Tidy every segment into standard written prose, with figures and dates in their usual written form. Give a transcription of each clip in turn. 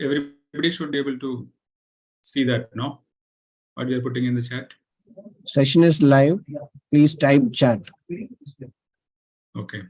everybody should be able to see that, no? What we are putting in the chat. Session is live. Please type chat. Okay.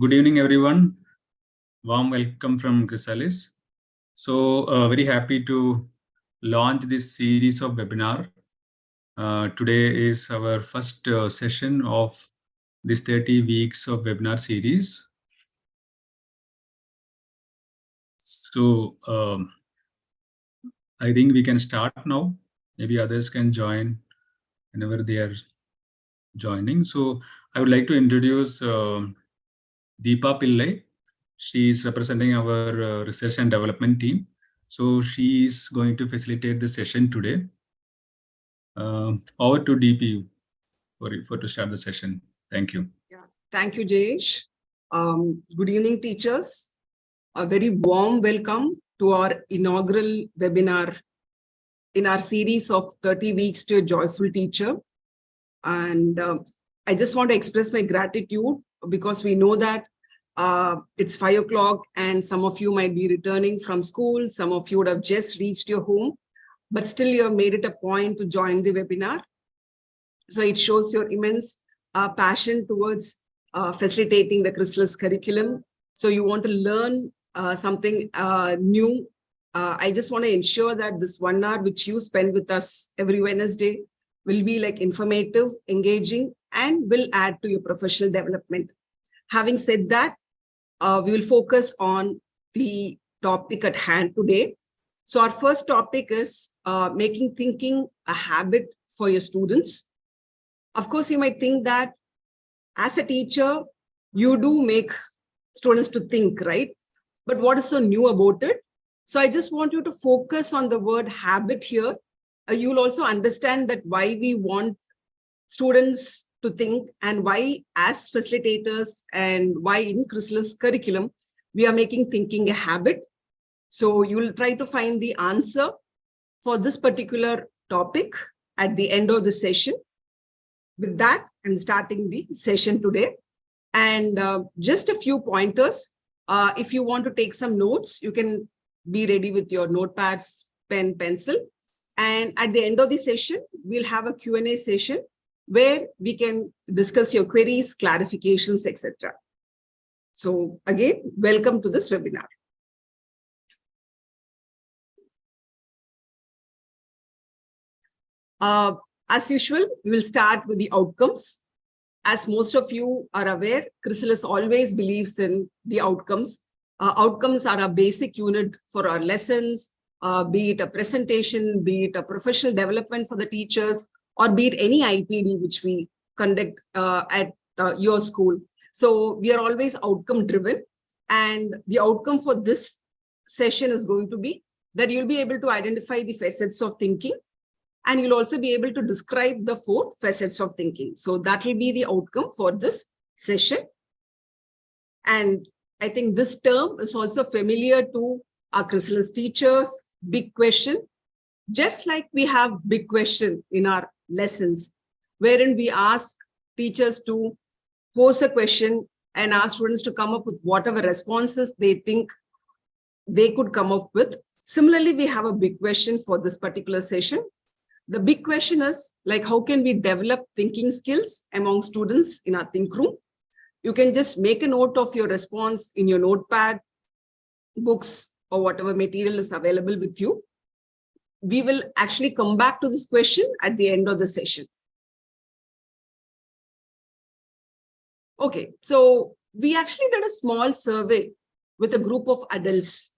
Good evening, everyone. Warm welcome from Chrysalis. So very happy to launch this series of webinar. Today is our first session of this 30 weeks of webinar series. So I think we can start now. Maybe others can join whenever they are joining. So I would like to introduce Deepa Pillai. She is representing our research and development team. So she is going to facilitate the session today. Over to DP for to start the session. Thank you. Yeah, thank you, Jayesh. Good evening, teachers. A very warm welcome to our inaugural webinar in our series of 30 weeks to a joyful teacher. And I just want to express my gratitude because we know that it's 5 o'clock and some of you might be returning from school. Some of you would have just reached your home, but still you have made it a point to join the webinar. So it shows your immense passion towards facilitating the Chrysalis curriculum. So you want to learn something new. I just want to ensure that this 1 hour which you spend with us every Wednesday will be like informative, engaging, and will add to your professional development. Having said that, we will focus on the topic at hand today. So our first topic is making thinking a habit for your students. Of course, you might think that as a teacher, you do make students to think, right? But what is so new about it? So I just want you to focus on the word habit here. You will also understand that why we want students to think and why as facilitators and why in Chrysalis curriculum, we are making thinking a habit. So you will try to find the answer for this particular topic at the end of the session. With that, I'm starting the session today. And just a few pointers. If you want to take some notes, you can be ready with your notepads, pen, pencil. And at the end of the session, we'll have a Q&A session where we can discuss your queries, clarifications, etc. So again, welcome to this webinar. As usual, we will start with the outcomes. As most of you are aware, Chrysalis always believes in the outcomes. Outcomes are a basic unit for our lessons, be it a presentation, be it a professional development for the teachers, or be it any IPD which we conduct at your school. So we are always outcome driven. And the outcome for this session is going to be that you'll be able to identify the facets of thinking. And you'll also be able to describe the 4 facets of thinking. So that will be the outcome for this session. And I think this term is also familiar to our Chrysalis teachers, big question. Just like we have big question in our lessons, wherein we ask teachers to pose a question and ask students to come up with whatever responses they think they could come up with. Similarly, we have a big question for this particular session. The big question is like, how can we develop thinking skills among students in our think room? You can just make a note of your response in your notepad, books, or whatever material is available with you. We will actually come back to this question at the end of the session. Okay, so we actually did a small survey with a group of adults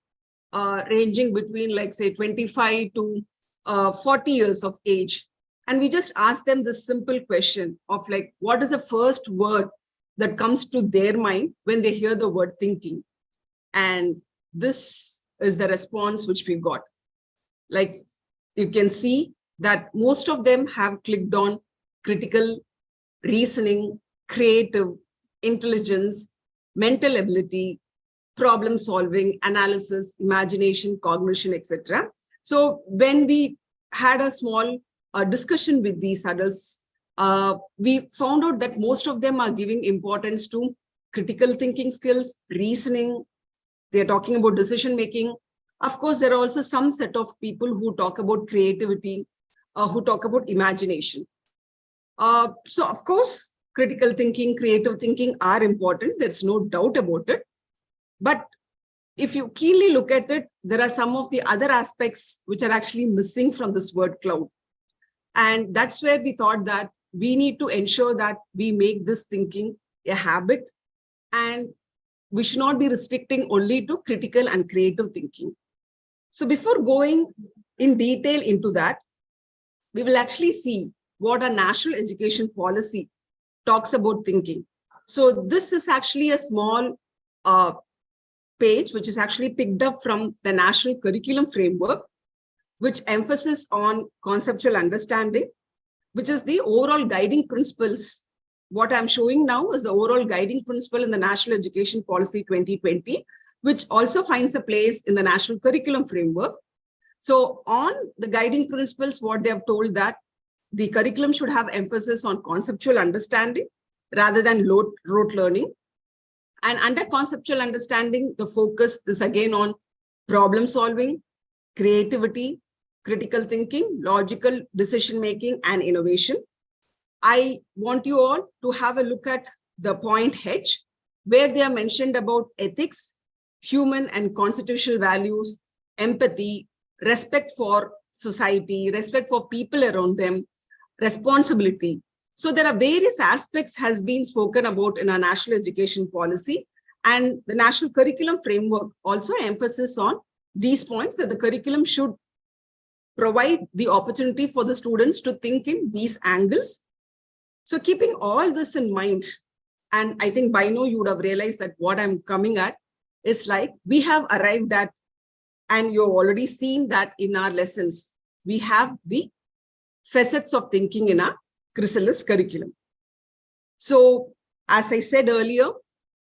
ranging between like say 25 to 40 years of age. And we just asked them this simple question of like, what is the first word that comes to their mind when they hear the word thinking? And this is the response which we got. Like you can see that most of them have clicked on critical, reasoning, creative, intelligence, mental ability, problem solving, analysis, imagination, cognition, etc. So when we had a small discussion with these adults, we found out that most of them are giving importance to critical thinking skills, reasoning. They're talking about decision making. Of course, there are also some set of people who talk about creativity, who talk about imagination. So of course, critical thinking, creative thinking are important. There's no doubt about it. But if you keenly look at it, there are some of the other aspects which are actually missing from this word cloud. And that's where we thought that we need to ensure that we make this thinking a habit, and we should not be restricting only to critical and creative thinking. So before going in detail into that, we will actually see what our national education policy talks about thinking. So this is actually a small page, which is actually picked up from the national curriculum framework, which emphasis on conceptual understanding, which is the overall guiding principles. What I'm showing now is the overall guiding principle in the National Education Policy 2020, which also finds a place in the national curriculum framework. So on the guiding principles, what they have told that the curriculum should have emphasis on conceptual understanding rather than rote learning. And under conceptual understanding, the focus is again on problem solving, creativity, critical thinking, logical decision-making, and innovation. I want you all to have a look at the point H, where they are mentioned about ethics, human and constitutional values, empathy, respect for society, respect for people around them, responsibility. So there are various aspects has been spoken about in our national education policy, and the national curriculum framework also emphasis on these points, that the curriculum should provide the opportunity for the students to think in these angles. So keeping all this in mind, and I think by now you would have realized that what I'm coming at is like we have arrived at, and you've already seen that in our lessons, we have the facets of thinking in our chrysalis curriculum. So as I said earlier,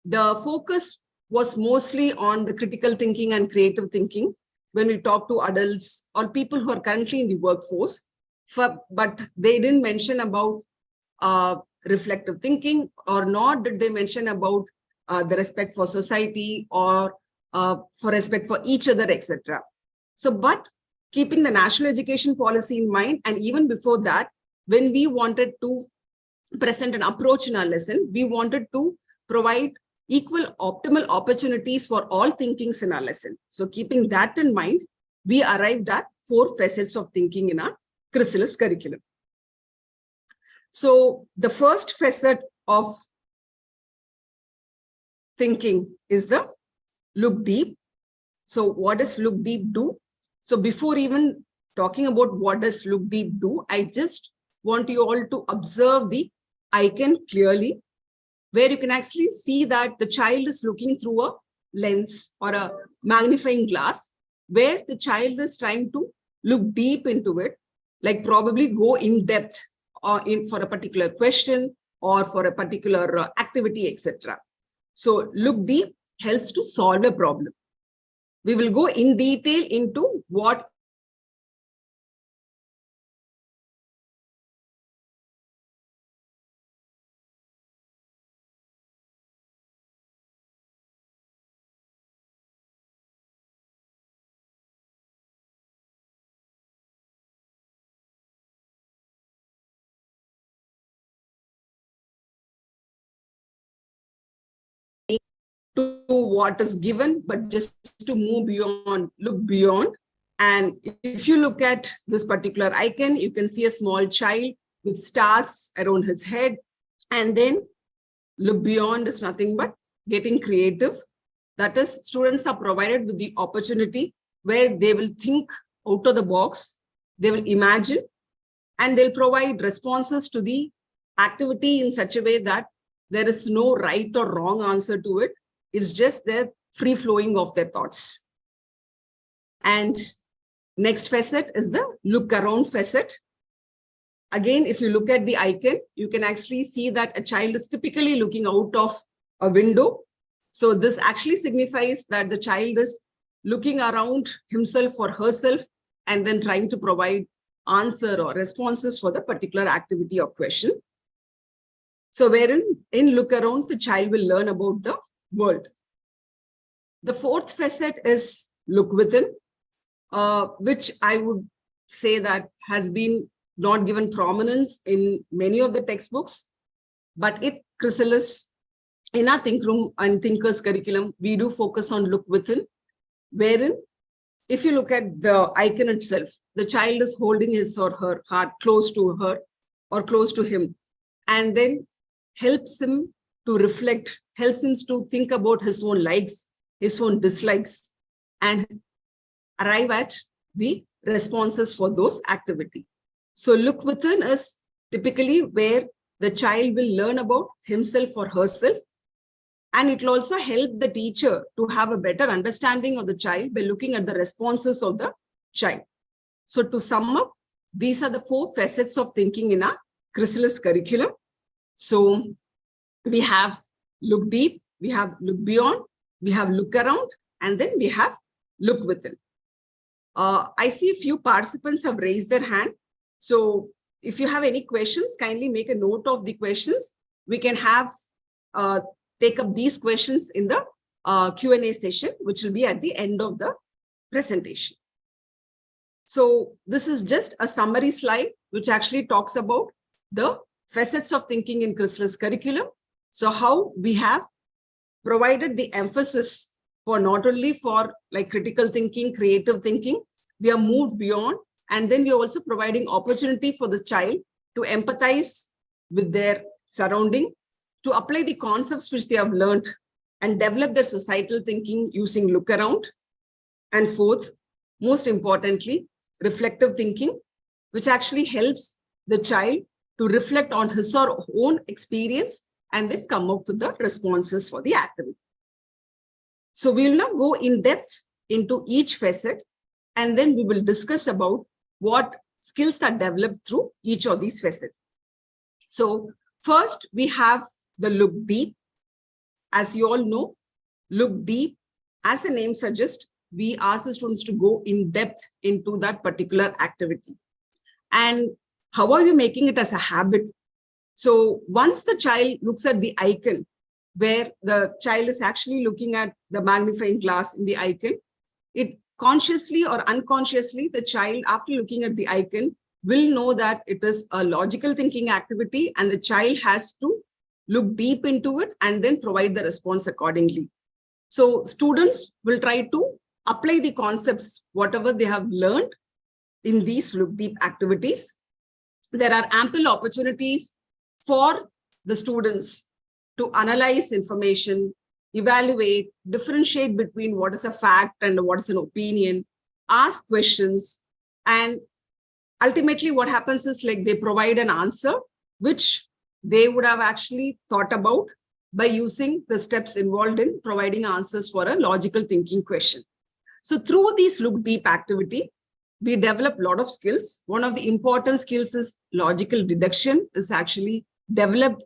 the focus was mostly on the critical thinking and creative thinking when we talk to adults or people who are currently in the workforce, but they didn't mention about reflective thinking, or nor did they mention about the respect for society or for respect for each other, etc. So, but keeping the national education policy in mind, and even before that, when we wanted to present an approach in our lesson, we wanted to provide equal optimal opportunities for all thinkings in our lesson. So keeping that in mind, we arrived at 4 facets of thinking in our chrysalis curriculum. So the first facet of thinking is the look deep. So what does look deep do? So before even talking about what does look deep do, I just want you all to observe the icon clearly, where you can actually see that the child is looking through a lens or a magnifying glass, where the child is trying to look deep into it, like probably go in depth or in for a particular question or for a particular activity, etc. So look deep helps to solve a problem. We will go in detail into what to what is given, but just to move beyond, look beyond. And if you look at this particular icon, you can see a small child with stars around his head. And then look beyond is nothing but getting creative. That is, students are provided with the opportunity where they will think out of the box, they will imagine, and they'll provide responses to the activity in such a way that there is no right or wrong answer to it. It's just their free flowing of their thoughts. And next facet is the look around facet. Again, if you look at the icon, you can actually see that a child is typically looking out of a window. So this actually signifies that the child is looking around himself or herself and then trying to provide answer or responses for the particular activity or question. So wherein in look around, the child will learn about the world. The fourth facet is look within, which I would say that has been not given prominence in many of the textbooks. But at Chrysalis, in our Think Room and Thinkers curriculum, we do focus on look within, wherein if you look at the icon itself, the child is holding his or her heart close to her or close to him, and then helps him to reflect, helps him to think about his own likes, his own dislikes, and arrive at the responses for those activity. So look within is typically where the child will learn about himself or herself, and it will also help the teacher to have a better understanding of the child by looking at the responses of the child. So to sum up, these are the 4 facets of thinking in our Chrysalis curriculum. So we have look deep, we have look beyond, we have look around, and then we have look within. I see a few participants have raised their hand. So if you have any questions, kindly make a note of the questions. We can have take up these questions in the Q&A session, which will be at the end of the presentation. So this is just a summary slide, which actually talks about the facets of thinking in Chrysalis curriculum. So how we have provided the emphasis for not only for like critical thinking, creative thinking, we are moved beyond, and then we are also providing opportunity for the child to empathize with their surrounding, to apply the concepts which they have learned and develop their societal thinking using look around. And fourth, most importantly, reflective thinking, which actually helps the child to reflect on his or her own experience and then come up with the responses for the activity. So we will now go in depth into each facet, and then we will discuss about what skills are developed through each of these facets. So first, we have the look deep. As you all know, look deep, as the name suggests, we ask the students to go in depth into that particular activity. And how are you making it as a habit? So once the child looks at the icon, where the child is actually looking at the magnifying glass in the icon, it consciously or unconsciously, the child, after looking at the icon, will know that it is a logical thinking activity, and the child has to look deep into it and then provide the response accordingly. So students will try to apply the concepts, whatever they have learned in these look deep activities. There are ample opportunities for the students to analyze information, evaluate, differentiate between what is a fact and what is an opinion, ask questions, and ultimately what happens is like they provide an answer which they would have actually thought about by using the steps involved in providing answers for a logical thinking question. So through these look deep activity, we develop a lot of skills. One of the important skills is logical deduction is actually developed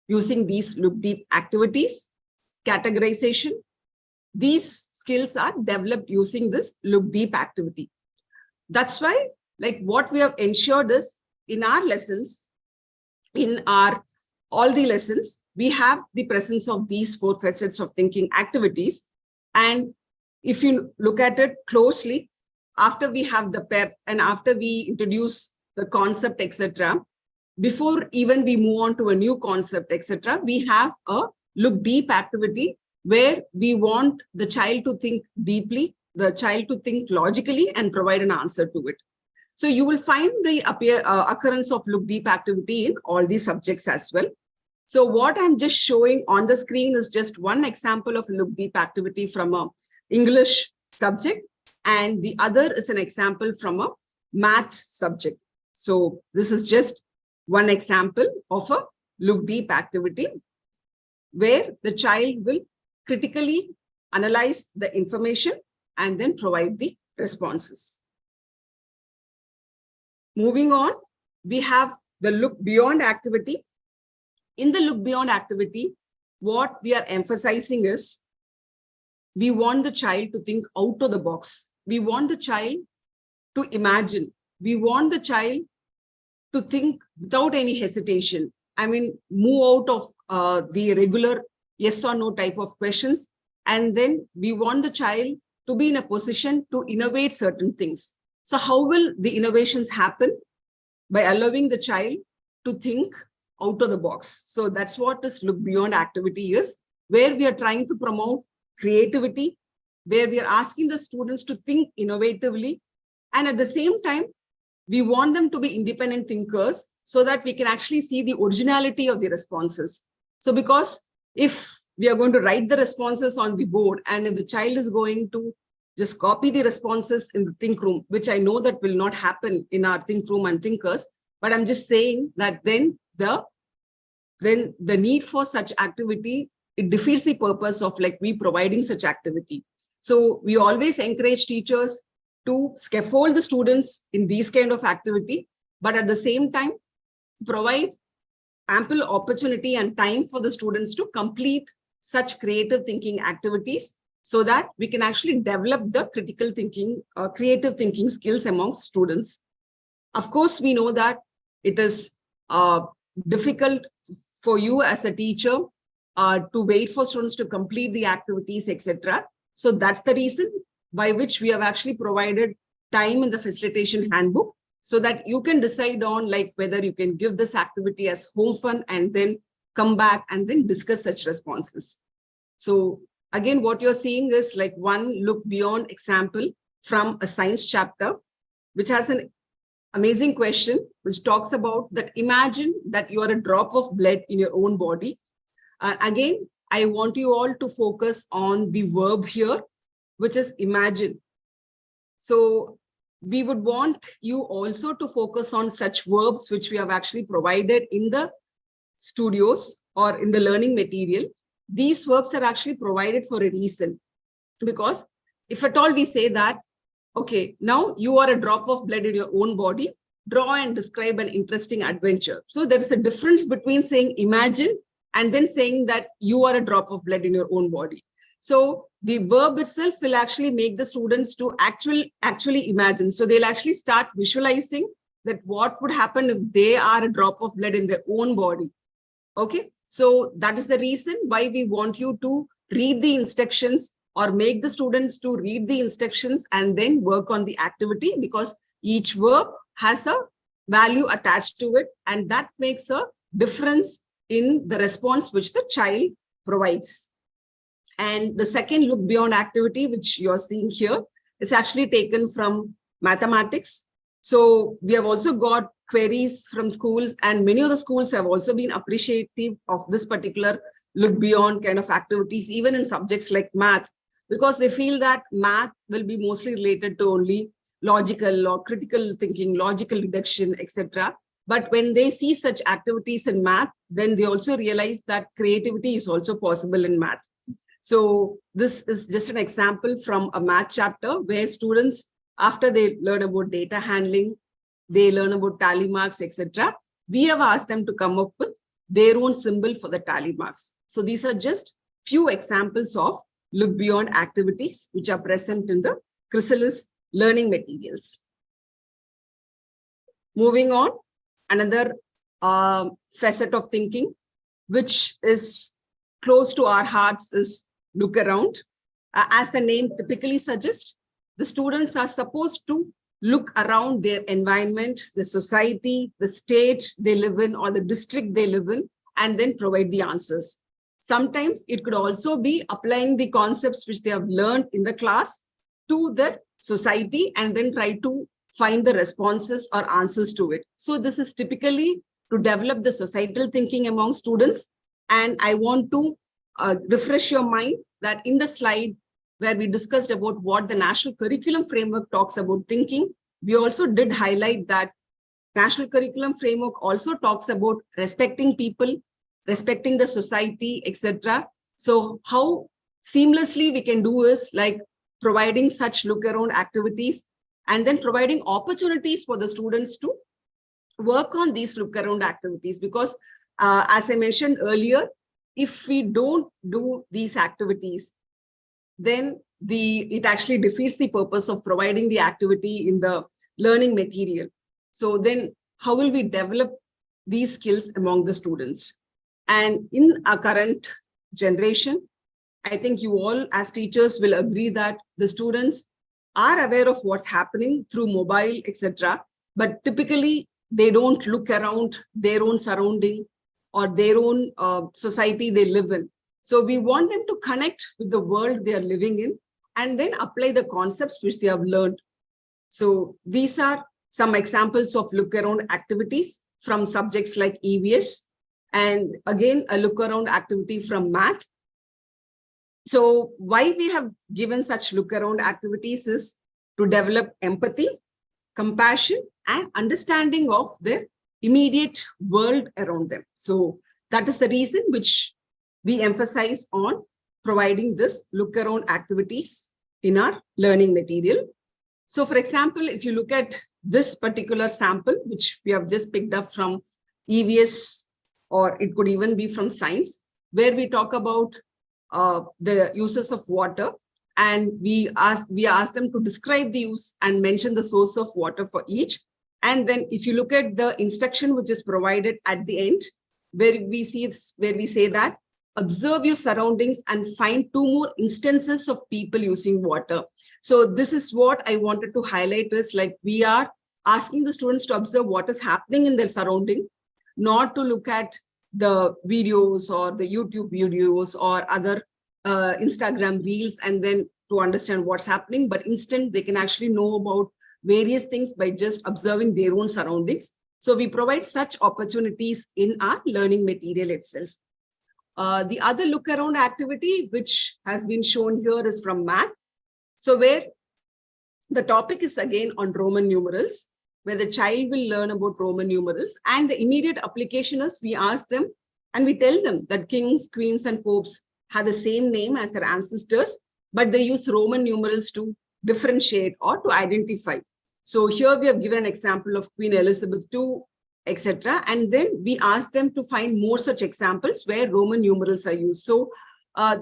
using these look deep activities. Categorization, these skills are developed using this look deep activity. That's why, like, what we have ensured is in our lessons, in our all the lessons, we have the presence of these 4 facets of thinking activities. And if you look at it closely, after we have the PEP and after we introduce the concept, etc., before even we move on to a new concept, etc., we have a look deep activity where we want the child to think deeply, the child to think logically and provide an answer to it. So you will find the occurrence of look deep activity in all these subjects as well. So what I'm just showing on the screen is just one example of look deep activity from a English subject, and the other is an example from a math subject. So this is just one example of a look deep activity where the child will critically analyze the information and then provide the responses. Moving on, we have the look beyond activity. In the look beyond activity, what we are emphasizing is we want the child to think out of the box. We want the child to imagine. We want the child to think without any hesitation. I mean, move out of the regular yes or no type of questions. And then we want the child to be in a position to innovate certain things. So how will the innovations happen? By allowing the child to think out of the box. So that's what this look beyond activity is, where we are trying to promote creativity, where we are asking the students to think innovatively. And at the same time, we want them to be independent thinkers so that we can actually see the originality of the responses. So because if we are going to write the responses on the board, and if the child is going to just copy the responses in the think room, which I know that will not happen in our think room and thinkers, but I'm just saying that then the need for such activity, it defeats the purpose of like we providing such activity. So we always encourage teachers to scaffold the students in these kind of activity, but at the same time, provide ample opportunity and time for the students to complete such creative thinking activities so that we can actually develop the critical thinking, creative thinking skills amongst students. Of course, we know that it is difficult for you as a teacher to wait for students to complete the activities, etc. So that's the reason by which we have actually provided time in the facilitation handbook so that you can decide on like whether you can give this activity as home fun and then come back and then discuss such responses. So again, what you're seeing is like one look beyond example from a science chapter, which has an amazing question, which talks about that imagine that you are a drop of blood in your own body. Again, I want you all to focus on the verb here, which is imagine. So we would want you also to focus on such verbs which we have actually provided in the studios or in the learning material. These verbs are actually provided for a reason, because if at all we say that, okay, now you are a drop of blood in your own body, draw and describe an interesting adventure. So there is a difference between saying imagine and then saying that you are a drop of blood in your own body. So the verb itself will actually make the students to actually imagine. So they'll actually start visualizing that what would happen if they are a drop of blood in their own body. Okay, so that is the reason why we want you to read the instructions or make the students to read the instructions and then work on the activity, because each verb has a value attached to it, and that makes a difference in the response which the child provides. And the second look beyond activity, which you're seeing here, is actually taken from mathematics. So we have also got queries from schools, and many of the schools have also been appreciative of this particular look beyond kind of activities, even in subjects like math, because they feel that math will be mostly related to only logical or critical thinking, logical deduction, etc. But when they see such activities in math, then they also realize that creativity is also possible in math. So this is just an example from a math chapter where students, after they learn about data handling, they learn about tally marks, etc. We have asked them to come up with their own symbol for the tally marks. So these are just few examples of look beyond activities which are present in the Chrysalis learning materials. Moving on, another facet of thinking, which is close to our hearts, is look around. As the name typically suggests, the students are supposed to look around their environment, the society, the state they live in, or the district they live in, and then provide the answers. Sometimes it could also be applying the concepts which they have learned in the class to the society and then try to find the responses or answers to it. So this is typically to develop the societal thinking among students. And I want to refresh your mind that in the slide where we discussed about what the National Curriculum Framework talks about thinking, we also did highlight that National Curriculum Framework also talks about respecting people, respecting the society, etc. So how seamlessly we can do is like providing such look around activities and then providing opportunities for the students to work on these look around activities. Because as I mentioned earlier, if we don't do these activities, then it actually defeats the purpose of providing the activity in the learning material. So then how will we develop these skills among the students? And in our current generation, I think you all as teachers will agree that the students are aware of what's happening through mobile, etc. But typically they don't look around their own surrounding. or their own society they live in. So we want them to connect with the world they are living in and then apply the concepts which they have learned. So these are some examples of look around activities from subjects like EVS, and again a look around activity from math. So why we have given such look around activities is to develop empathy, compassion, and understanding of their immediate world around them. So that is the reason which we emphasize on providing this look around activities in our learning material. So for example, if you look at this particular sample, which we have just picked up from EVS, or it could even be from science, where we talk about the uses of water, and we ask them to describe the use and mention the source of water for each. And then if you look at the instruction which is provided at the end, where we say that observe your surroundings and find 2 more instances of people using water. So this is what I wanted to highlight, is like we are asking the students to observe what is happening in their surrounding, not to look at the videos or the YouTube videos or other Instagram reels and then to understand what's happening, but instead they can actually know about various things by just observing their own surroundings. So we provide such opportunities in our learning material itself. The other look around activity which has been shown here is from math. So where the topic is again on Roman numerals, where the child will learn about Roman numerals, and the immediate application is we ask them and we tell them that kings, queens, and popes have the same name as their ancestors, but they use Roman numerals to differentiate or to identify. So here we have given an example of Queen Elizabeth II, etc. And then we ask them to find more such examples where Roman numerals are used. So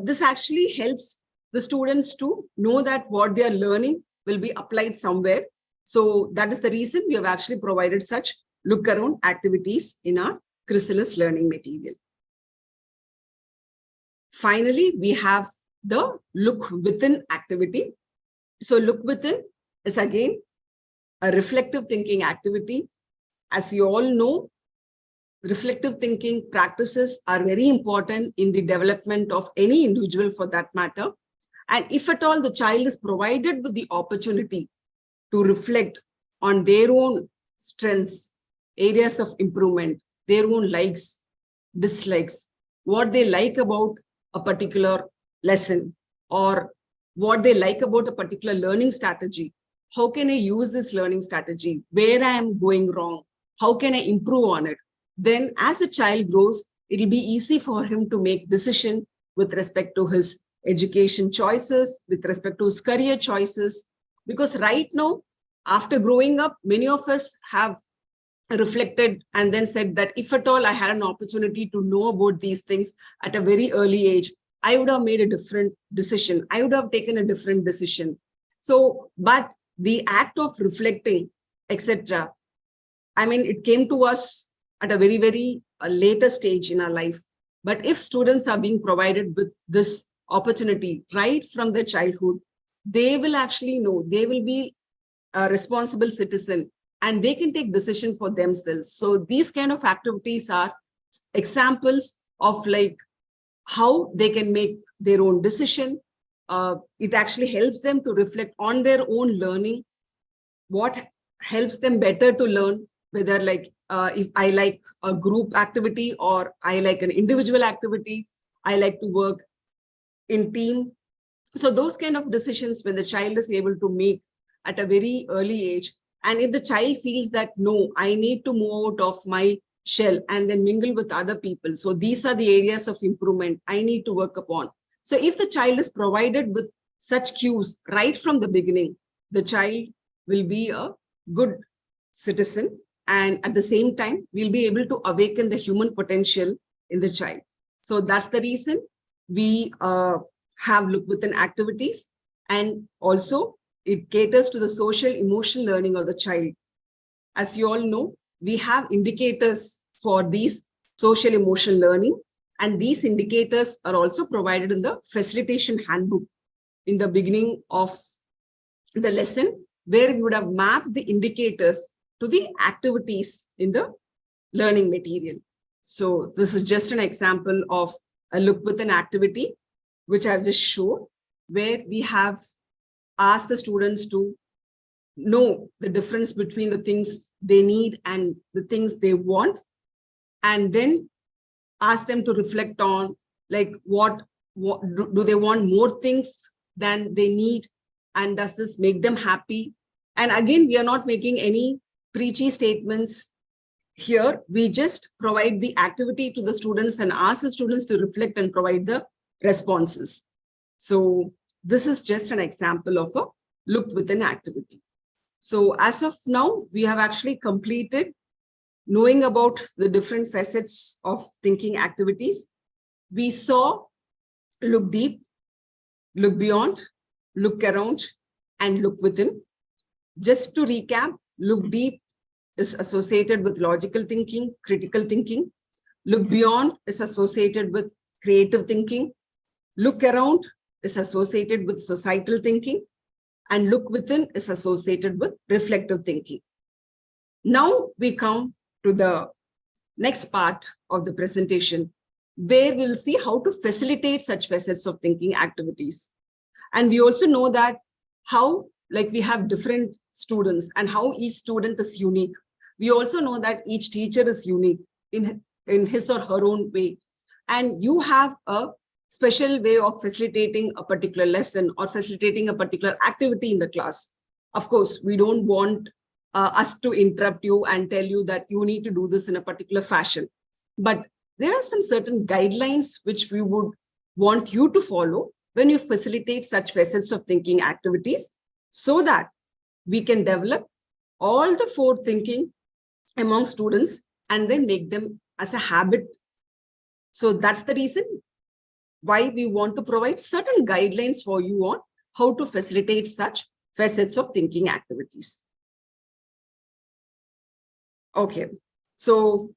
this actually helps the students to know that what they are learning will be applied somewhere. So that is the reason we have actually provided such look around activities in our Chrysalis learning material. Finally, we have the look within activity. So look within is again a reflective thinking activity. As you all know, reflective thinking practices are very important in the development of any individual for that matter. And if at all the child is provided with the opportunity to reflect on their own strengths, areas of improvement, their own likes, dislikes, what they like about a particular lesson, or what they like about a particular learning strategy. How can I use this learning strategy? Where I am going wrong? How can I improve on it? Then as a child grows, it'll be easy for him to make decision with respect to his education choices, with respect to his career choices. Because right now, after growing up, many of us have reflected and then said that if at all I had an opportunity to know about these things at a very early age, I would have made a different decision. I would have taken a different decision. So, but the act of reflecting, etc., I mean, it came to us at a very, very later stage in our life. But if students are being provided with this opportunity right from their childhood, they will actually know, they will be a responsible citizen and they can take decision for themselves. So these kind of activities are examples of like how they can make their own decision. It actually helps them to reflect on their own learning, what helps them better to learn, whether like if I like a group activity or I like an individual activity, I like to work in team. So those kind of decisions when the child is able to make at a very early age, and if the child feels that, no, I need to move out of my shell and then mingle with other people. So these are the areas of improvement I need to work upon. So if the child is provided with such cues right from the beginning, the child will be a good citizen. And at the same time, we'll be able to awaken the human potential in the child. So that's the reason we have look within activities. And also it caters to the social emotional learning of the child. As you all know, we have indicators for these social emotional learning. And these indicators are also provided in the facilitation handbook in the beginning of the lesson, where we would have mapped the indicators to the activities in the learning material. So this is just an example of a look within activity, which I've just shown, where we have asked the students to know the difference between the things they need and the things they want, and then ask them to reflect on, like, what do they want more things than they need, and does this make them happy? And again, we are not making any preachy statements here. We just provide the activity to the students and ask the students to reflect and provide the responses. So this is just an example of a look within activity. So as of now, we have actually completed knowing about the different facets of thinking activities. We saw look deep, look beyond, look around, and look within. Just to recap, look deep is associated with logical thinking, critical thinking. Look beyond is associated with creative thinking. Look around is associated with societal thinking. And look within is associated with reflective thinking. Now we come to the next part of the presentation, where we'll see how to facilitate such facets of thinking activities. And we also know that how, like, we have different students and how each student is unique. We also know that each teacher is unique in his or her own way. And you have a special way of facilitating a particular lesson or facilitating a particular activity in the class. Of course, we don't want us to interrupt you and tell you that you need to do this in a particular fashion. But there are some certain guidelines which we would want you to follow when you facilitate such facets of thinking activities, so that we can develop all the four thinking among students and then make them as a habit. So that's the reason why we want to provide certain guidelines for you on how to facilitate such facets of thinking activities. Okay, so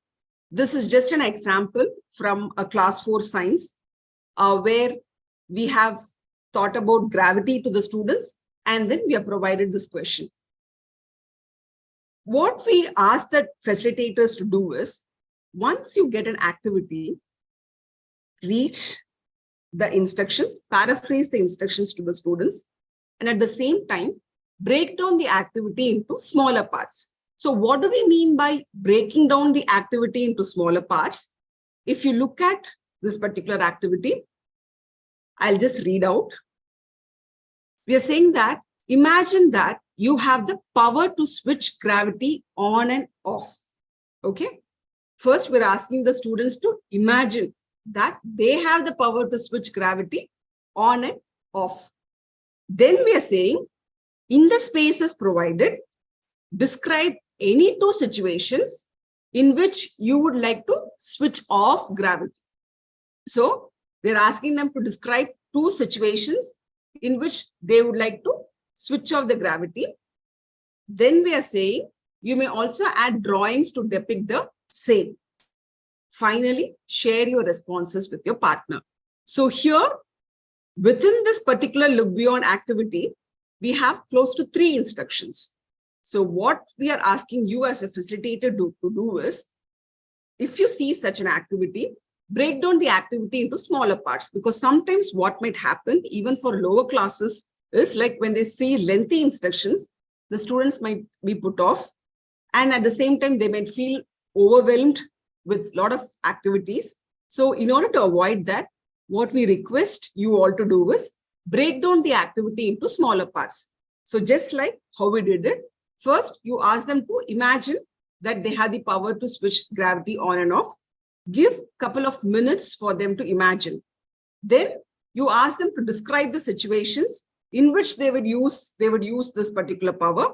this is just an example from a class 4 science, where we have thought about gravity to the students, and then we have provided this question. What we ask the facilitators to do is, once you get an activity, read the instructions, paraphrase the instructions to the students, and at the same time, break down the activity into smaller parts. So what do we mean by breaking down the activity into smaller parts? If you look at this particular activity, I'll just read out. We are saying that, imagine that you have the power to switch gravity on and off. Okay. First, we're asking the students to imagine that they have the power to switch gravity on and off. Then we are saying, in the spaces provided, describe any two situations in which you would like to switch off gravity. So we're asking them to describe two situations in which they would like to switch off the gravity. Then we are saying, you may also add drawings to depict the same. Finally, share your responses with your partner. So here, within this particular look beyond activity, we have close to 3 instructions. So what we are asking you as a facilitator to do is, if you see such an activity, break down the activity into smaller parts, because sometimes what might happen, even for lower classes, is like when they see lengthy instructions, the students might be put off, and at the same time, they might feel overwhelmed with a lot of activities. So in order to avoid that, what we request you all to do is break down the activity into smaller parts. So just like how we did it, first you ask them to imagine that they have the power to switch gravity on and off. Give a couple of minutes for them to imagine. Then you ask them to describe the situations in which they would use this particular power.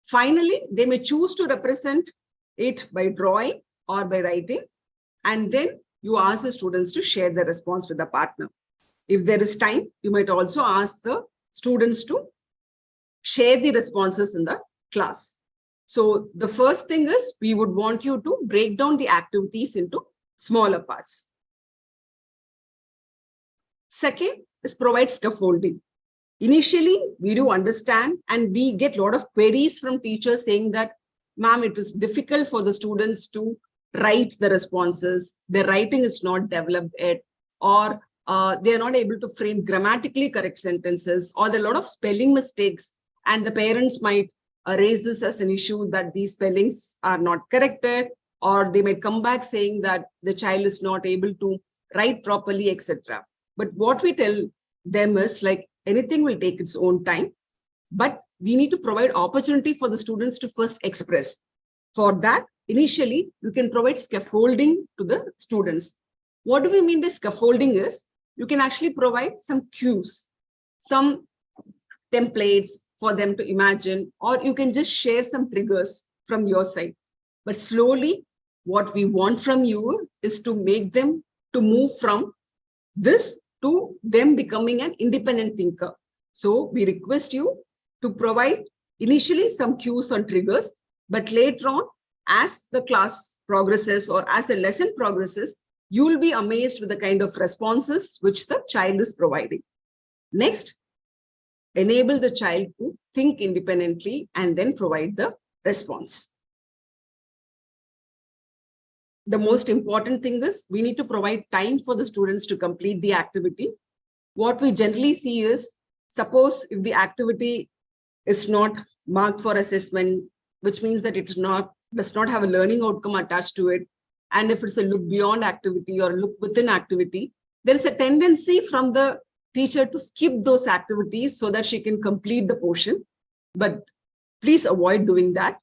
Finally, they may choose to represent it by drawing or by writing. And then you ask the students to share the response with the partner. If there is time, you might also ask the students to share the responses in the class. So the first thing is, we would want you to break down the activities into smaller parts. Second is provide scaffolding. Initially, we do understand, and we get a lot of queries from teachers saying that, ma'am, it is difficult for the students to write the responses, their writing is not developed yet, or they are not able to frame grammatically correct sentences, or there are a lot of spelling mistakes, and the parents might raise this as an issue that these spellings are not corrected, or they might come back saying that the child is not able to write properly, etc. But what we tell them is like anything will take its own time, but we need to provide opportunity for the students to first express. For that, initially, you can provide scaffolding to the students. What do we mean by scaffolding is, you can actually provide some cues, some templates for them to imagine, or you can just share some triggers from your side. But slowly, what we want from you is to make them to move from this to them becoming an independent thinker. So we request you to provide initially some cues or triggers, but later on, as the class progresses or as the lesson progresses, you will be amazed with the kind of responses which the child is providing. Next, enable the child to think independently and then provide the response. The most important thing is we need to provide time for the students to complete the activity. What we generally see is, suppose if the activity is not marked for assessment, which means that it does not have a learning outcome attached to it, and if it's a look beyond activity or look within activity, there is a tendency from the teacher to skip those activities so that she can complete the portion. But please avoid doing that.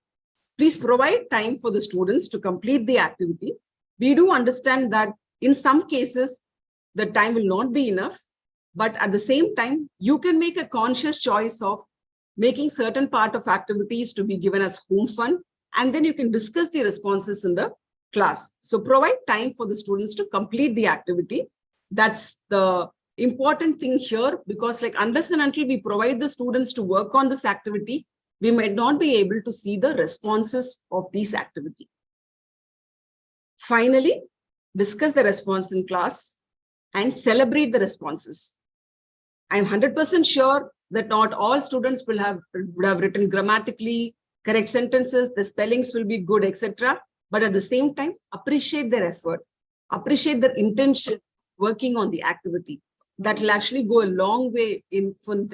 Please provide time for the students to complete the activity. We do understand that in some cases, the time will not be enough, but at the same time, you can make a conscious choice of making certain part of activities to be given as home fun, and then you can discuss the responses in the class. So provide time for the students to complete the activity. That's the important thing here, because like unless and until we provide the students to work on this activity, we might not be able to see the responses of these activity. Finally, discuss the response in class and celebrate the responses. I'm 100% sure that not all students would have written grammatically correct sentences, the spellings will be good, etc. But at the same time, appreciate their effort, appreciate their intention working on the activity. That will actually go a long way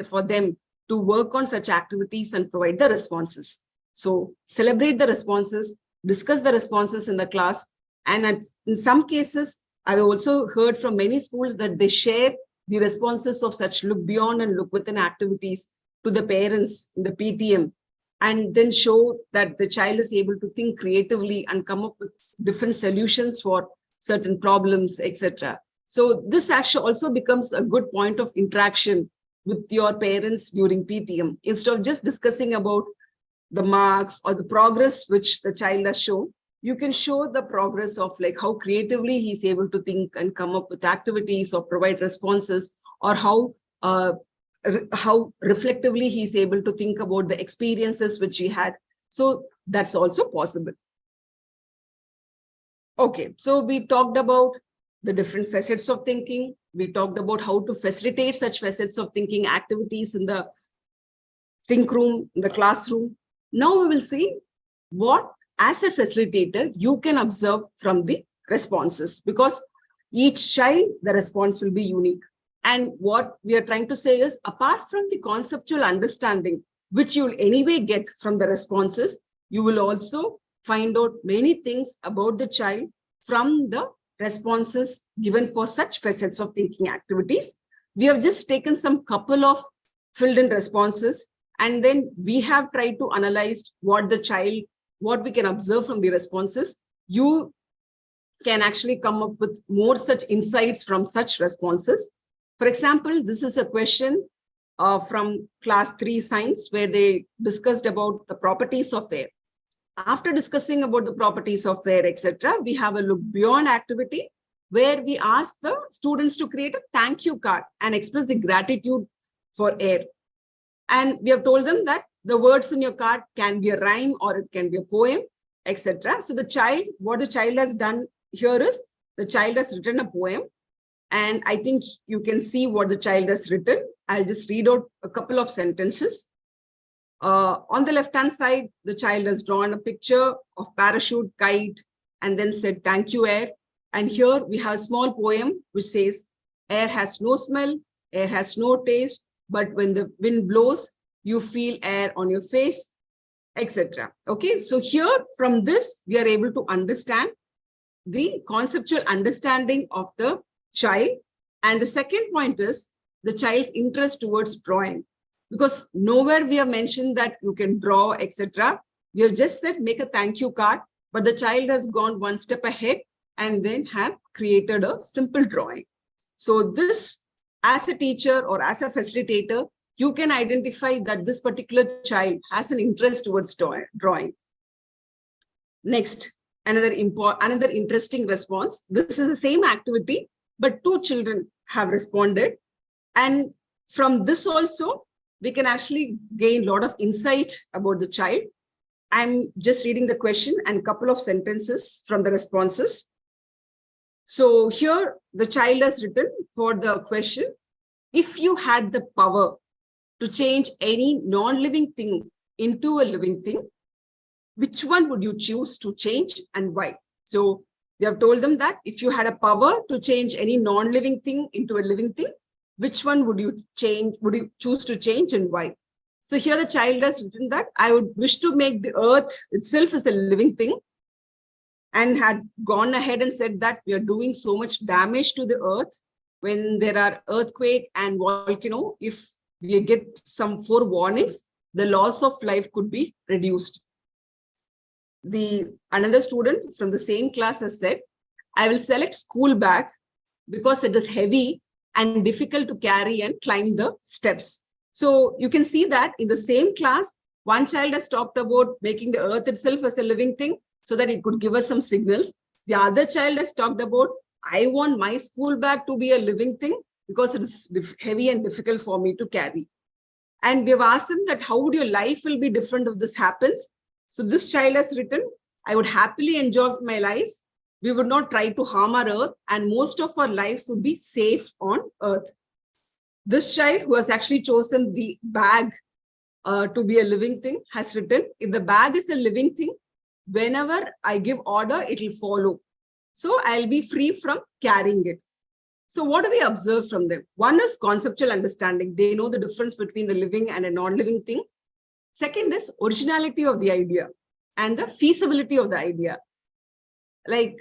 for them to work on such activities and provide the responses. So celebrate the responses, discuss the responses in the class. And in some cases, I've also heard from many schools that they share the responses of such look beyond and look within activities to the parents in the PTM, and then show that the child is able to think creatively and come up with different solutions for certain problems, etc. So this actually also becomes a good point of interaction with your parents during PTM. Instead of just discussing about the marks or the progress which the child has shown, you can show the progress of like how creatively he's able to think and come up with activities or provide responses, or how reflectively he's able to think about the experiences which he had. So that's also possible. Okay, so we talked about the different facets of thinking. We talked about how to facilitate such facets of thinking activities in the think room, in the classroom. Now we will see what, as a facilitator, you can observe from the responses, because each child, the response will be unique. And what we are trying to say is, apart from the conceptual understanding, which you will anyway get from the responses, you will also find out many things about the child from the responses given for such facets of thinking activities. We have just taken some couple of filled in responses, and then we have tried to analyze what we can observe from the responses. You can actually come up with more such insights from such responses. For example, this is a question from class 3 science, where they discussed about the properties of air. After discussing about the properties of air, etc., we have a look beyond activity, where we ask the students to create a thank you card and express the gratitude for air. And we have told them that the words in your card can be a rhyme or it can be a poem, etc. So what the child has done here is, the child has written a poem. And I think you can see what the child has written. I'll just read out a couple of sentences. On the left-hand side, the child has drawn a picture of parachute, kite, and then said, thank you, air. And here we have a small poem which says, air has no smell, air has no taste, but when the wind blows, you feel air on your face, etc. Okay, so here from this, we are able to understand the conceptual understanding of the child. And the second point is the child's interest towards drawing, because nowhere we have mentioned that you can draw, etc. We have just said make a thank you card, but the child has gone one step ahead and then have created a simple drawing. So this, as a teacher or as a facilitator, you can identify that this particular child has an interest towards drawing. Next, another interesting response. This is the same activity, but two children have responded. And from this also, we can actually gain a lot of insight about the child. I'm just reading the question and a couple of sentences from the responses. So here the child has written for the question, if you had the power to change any non-living thing into a living thing, which one would you choose to change and why? So we have told them that if you had a power to change any non-living thing into a living thing, which one would you choose to change and why? So here the child has written that I would wish to make the earth itself as a living thing, and had gone ahead and said that we are doing so much damage to the earth when there are earthquake and volcano. If we get some forewarnings, the loss of life could be reduced. Another student from the same class has said, I will select school bag because it is heavy and difficult to carry and climb the steps. So you can see that in the same class, one child has talked about making the earth itself as a living thing so that it could give us some signals. The other child has talked about, I want my school bag to be a living thing because it is heavy and difficult for me to carry. And we have asked them that how would your life will be different if this happens? So this child has written, I would happily enjoy my life. We would not try to harm our earth, and most of our lives would be safe on earth. This child, who has actually chosen the bag to be a living thing, has written, if the bag is a living thing, whenever I give order, it will follow. So I'll be free from carrying it. So what do we observe from them? One is conceptual understanding. They know the difference between the living and a non-living thing. Second is originality of the idea and the feasibility of the idea. Like,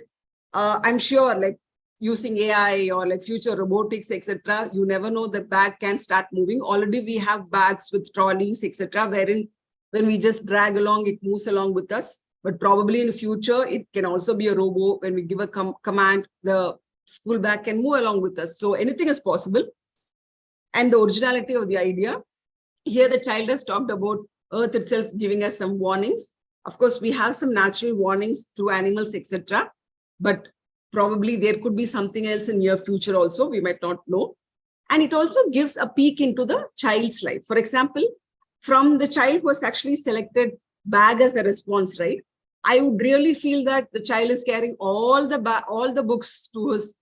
I'm sure, like using AI or like future robotics, etc., you never know the bag can start moving. Already we have bags with trolleys, etc., wherein when we just drag along, it moves along with us. But probably in the future, it can also be a robot. When we give a command, the school bag can move along with us. So anything is possible. And the originality of the idea. Here the child has talked about earth itself giving us some warnings. Of course, we have some natural warnings through animals, etc. But probably there could be something else in near future also. We might not know. And it also gives a peek into the child's life. For example, from the child who has actually selected bag as a response, right? I would really feel that the child is carrying all the books to his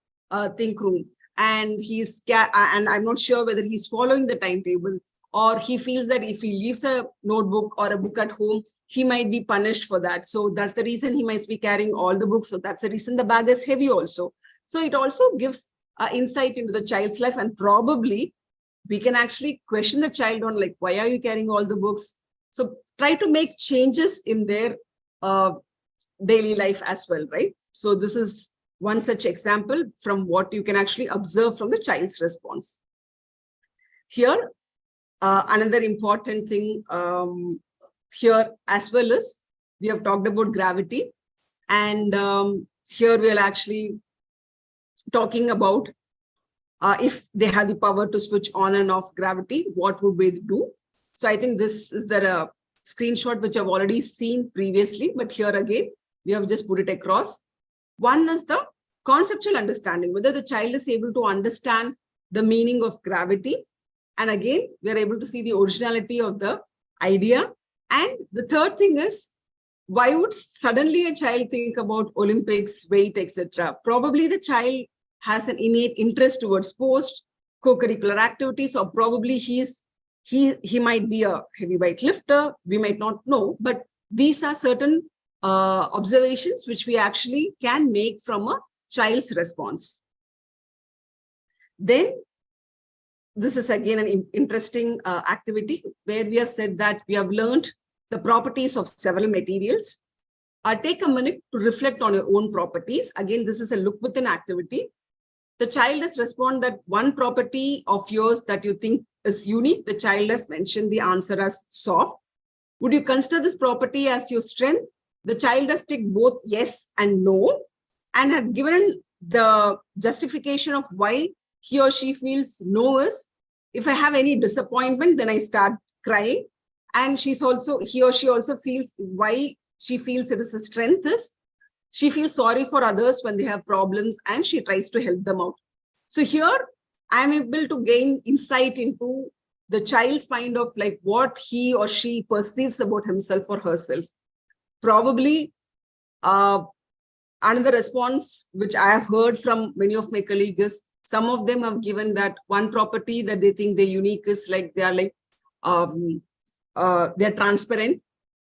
think room, and and I'm not sure whether he's following the timetable, or he feels that if he leaves a notebook or a book at home, he might be punished for that. So that's the reason he might be carrying all the books. So that's the reason the bag is heavy also. So it also gives insight into the child's life, and probably we can actually question the child on like, why are you carrying all the books? So try to make changes in their daily life as well, right? So this is one such example from what you can actually observe from the child's response. Here, another important thing here as well is, we have talked about gravity, and here we'll actually talking about if they have the power to switch on and off gravity, what would we do? So I think this is the screenshot which I've already seen previously, but here again, we have just put it across. One is the conceptual understanding, whether the child is able to understand the meaning of gravity. And again, we are able to see the originality of the idea. And the third thing is, why would suddenly a child think about Olympics, weight, etc.? Probably the child has an innate interest towards sports, co-curricular activities, or probably he might be a heavyweight lifter. We might not know, but these are certain observations which we actually can make from a child's response. Then this is again an interesting activity where we have said that we have learned the properties of several materials. Take a minute to reflect on your own properties. Again, this is a look within activity. The child has responded that one property of yours that you think is unique. The child has mentioned the answer as soft. Would you consider this property as your strength? The child has ticked both yes and no and had given the justification of why he or she feels no is, if I have any disappointment, then I start crying. And he or she also feels why she feels it is a strength is, she feels sorry for others when they have problems and she tries to help them out. So here I'm able to gain insight into the child's mind of like what he or she perceives about himself or herself. Probably another response which I have heard from many of my colleagues is some of them have given that one property that they think they're unique is like they are like they're transparent,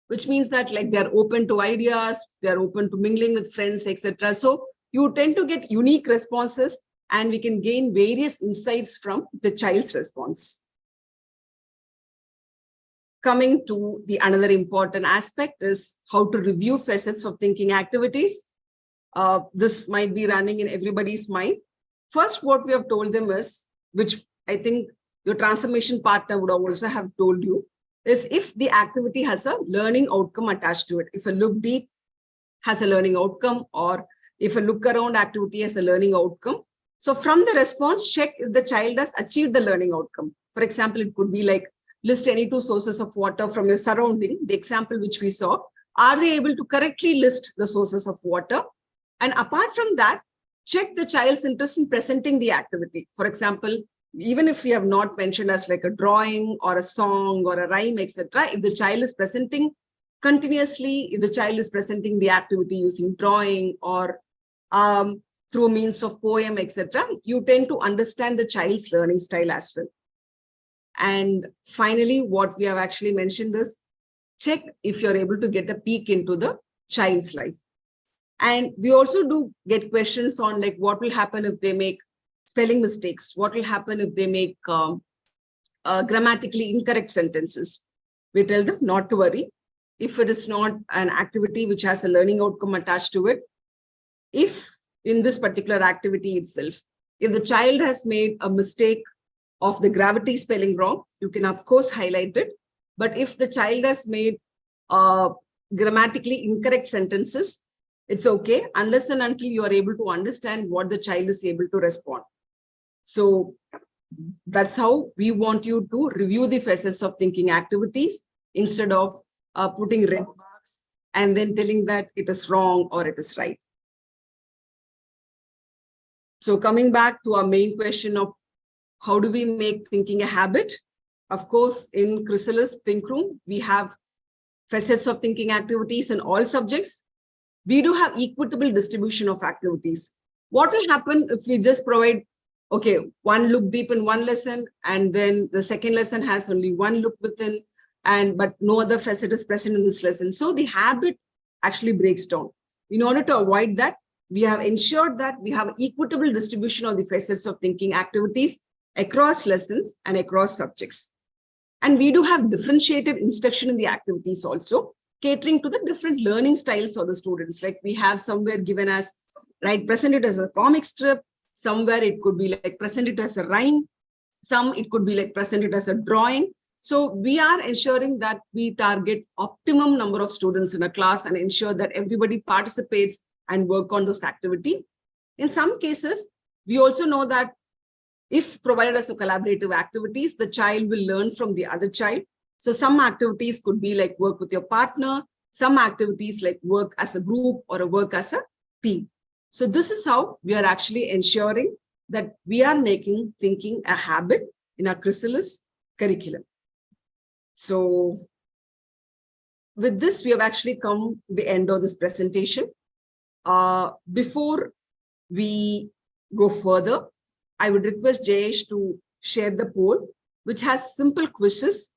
which means that like they're open to ideas, they're open to mingling with friends, etc. So you tend to get unique responses and we can gain various insights from the child's response. Coming to the another important aspect is how to review facets of thinking activities. This might be running in everybody's mind. First, what we have told them is, which I think your transformation partner would also have told you, is if the activity has a learning outcome attached to it. If a look deep has a learning outcome, or if a look around activity has a learning outcome. So from the response, check if the child has achieved the learning outcome. For example, it could be like list any two sources of water from your surrounding, the example which we saw. Are they able to correctly list the sources of water? And apart from that, check the child's interest in presenting the activity. For example, even if we have not mentioned as like a drawing or a song or a rhyme, etc., if the child is presenting continuously, if the child is presenting the activity using drawing or through means of poem, etc., you tend to understand the child's learning style as well. And finally, what we have actually mentioned is check if you're able to get a peek into the child's life. And we also do get questions on like what will happen if they make spelling mistakes, what will happen if they make grammatically incorrect sentences. We tell them not to worry. If it is not an activity which has a learning outcome attached to it, if in this particular activity itself, if the child has made a mistake of the gravity spelling wrong, you can of course highlight it. But if the child has made grammatically incorrect sentences, it's okay, unless and until you are able to understand what the child is able to respond. So that's how we want you to review the facets of thinking activities instead of putting red marks and then telling that it is wrong or it is right. So coming back to our main question of how do we make thinking a habit? Of course, in Chrysalis Think Room, we have facets of thinking activities in all subjects. We do have equitable distribution of activities. What will happen if we just provide, okay, one look deep in one lesson, and then the second lesson has only one look within, but no other facet is present in this lesson. So the habit actually breaks down. In order to avoid that, we have ensured that we have equitable distribution of the facets of thinking activities across lessons and across subjects. And we do have differentiated instruction in the activities also, catering to the different learning styles of the students. Like we have somewhere given as, right, present it as a comic strip, somewhere it could be like present it as a rhyme, some it could be like present it as a drawing. So we are ensuring that we target optimum number of students in a class and ensure that everybody participates and work on this activity. In some cases, we also know that if provided as a collaborative activities, the child will learn from the other child. So some activities could be like work with your partner, some activities like work as a group or a work as a team. So this is how we are actually ensuring that we are making thinking a habit in our Chrysalis curriculum. So with this, we have actually come to the end of this presentation. Before we go further, I would request Jayesh to share the poll, which has simple quizzes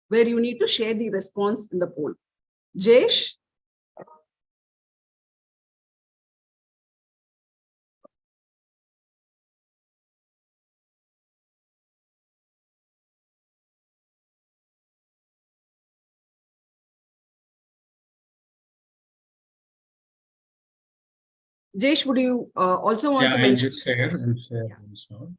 where you need to share the response in the poll. Jayesh? Jayesh, would you also want Yeah, to I'll mention? just share. I'll share Yeah. this now.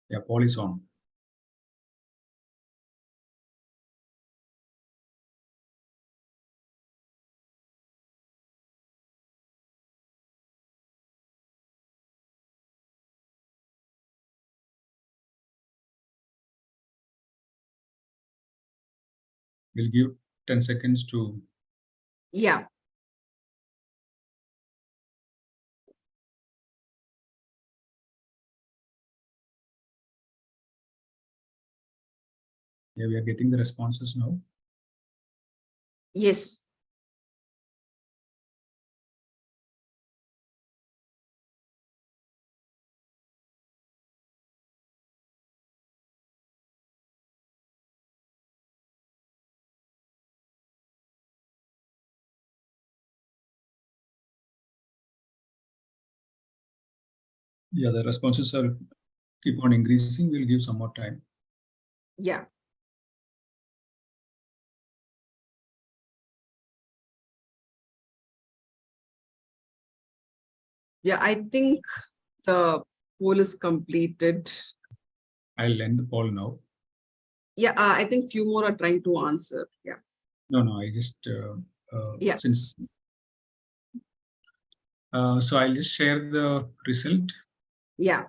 Yeah, poll is on. We'll give 10 seconds to. Yeah. Yeah, we are getting the responses now. Yes. Yeah, the responses are keep on increasing. We'll give some more time. Yeah. Yeah, I think the poll is completed. I'll end the poll now. Yeah, I think few more are trying to answer. Yeah. No, I just Yeah. since so I'll just share the result. Yeah.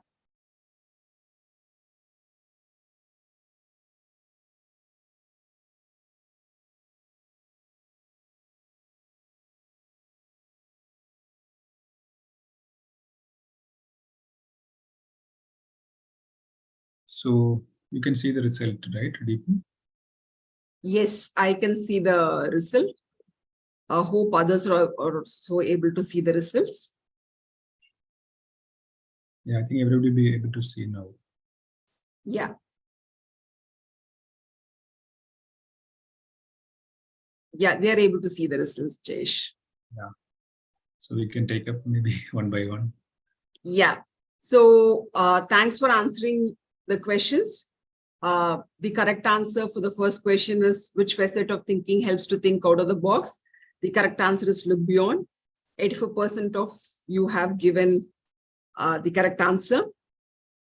So you can see the result, right, Deepu? Yes, I can see the result. I hope others are also able to see the results. Yeah, I think everybody will be able to see now. Yeah. Yeah, they are able to see the results, Jayesh. Yeah. So we can take up maybe one by one. Yeah. So thanks for answering the questions. The correct answer for the first question is, which facet of thinking helps to think out of the box? The correct answer is look beyond. 84% of you have given the correct answer.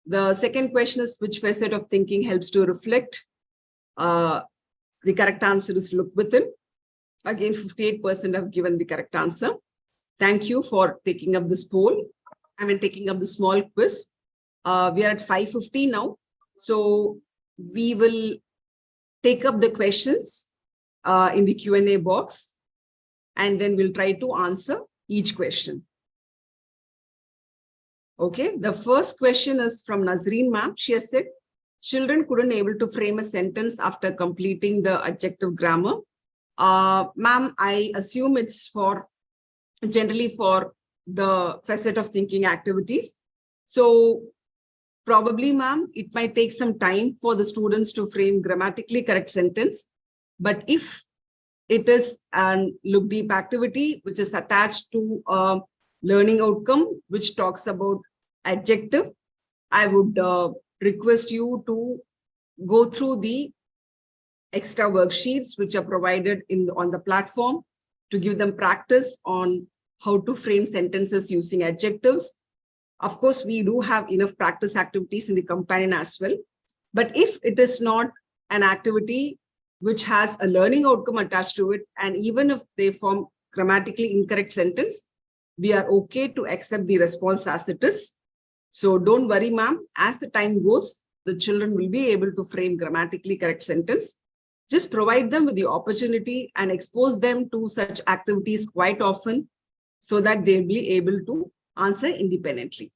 The second question is, which facet of thinking helps to reflect? The correct answer is look within. Again, 58% have given the correct answer. Thank you for taking up this poll. Taking up the small quiz. We are at 5:50 now. So we will take up the questions in the Q&A box, and then we'll try to answer each question. Okay, the first question is from Nazreen ma'am. She has said, children couldn't able to frame a sentence after completing the adjective grammar. Ma'am, I assume it's for generally for the facet of thinking activities. So probably, ma'am, it might take some time for the students to frame grammatically correct sentence. But if it is an look deep activity, which is attached to a learning outcome, which talks about adjective, I would request you to go through the extra worksheets which are provided on the platform to give them practice on how to frame sentences using adjectives. Of course, we do have enough practice activities in the companion as well. But if it is not an activity which has a learning outcome attached to it, and even if they form grammatically incorrect sentence, we are okay to accept the response as it is. So don't worry, ma'am. As the time goes, the children will be able to frame grammatically correct sentence. Just provide them with the opportunity and expose them to such activities quite often so that they'll be able to answer independently.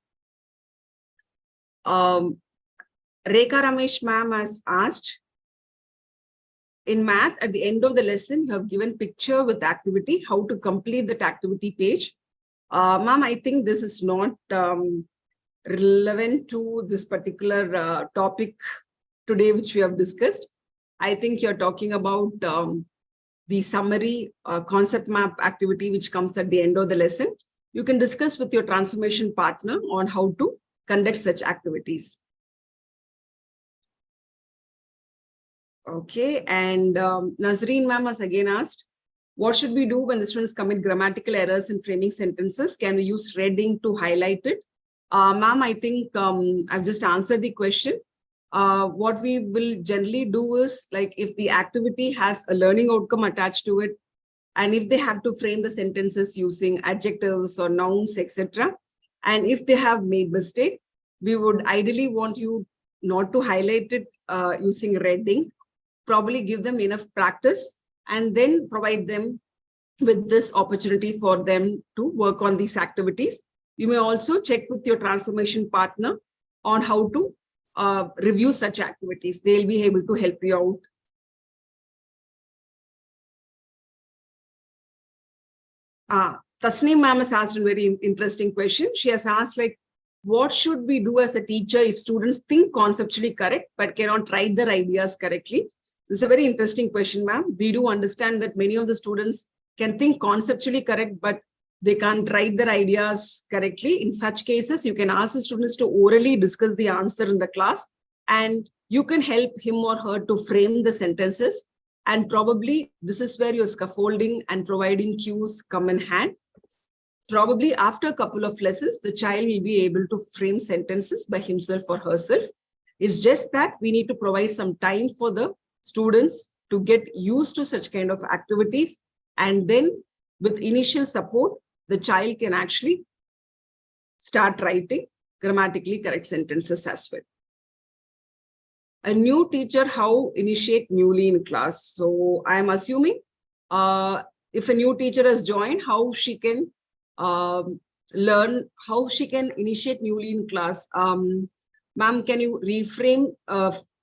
Rekha Ramesh ma'am has asked, in math, at the end of the lesson, you have given picture with activity, how to complete that activity page. Ma'am, I think this is not relevant to this particular topic today, which we have discussed. I think you're talking about the summary concept map activity, which comes at the end of the lesson. You can discuss with your transformation partner on how to conduct such activities. Okay, and Nazreen ma'am has again asked, what should we do when the students commit grammatical errors in framing sentences? Can we use red ink to highlight it? Ma'am, I think I've just answered the question. What we will generally do is, like, if the activity has a learning outcome attached to it, and if they have to frame the sentences using adjectives or nouns, etc., and if they have made mistake, we would ideally want you not to highlight it using red ink, probably give them enough practice, and then provide them with this opportunity for them to work on these activities. You may also check with your transformation partner on how to review such activities. They'll be able to help you out. Tasneem ma'am has asked a very interesting question. She has asked, like, what should we do as a teacher if students think conceptually correct but cannot write their ideas correctly? This is a very interesting question, ma'am. We do understand that many of the students can think conceptually correct, but they can't write their ideas correctly. In such cases, you can ask the students to orally discuss the answer in the class, and you can help him or her to frame the sentences. And probably this is where your scaffolding and providing cues come in hand. Probably after a couple of lessons, the child will be able to frame sentences by himself or herself. It's just that we need to provide some time for the students to get used to such kind of activities. And then with initial support, the child can actually start writing grammatically correct sentences as well. A new teacher, how initiate newly in class? So I'm assuming if a new teacher has joined, how she can learn, how she can initiate newly in class. Ma'am, can you reframe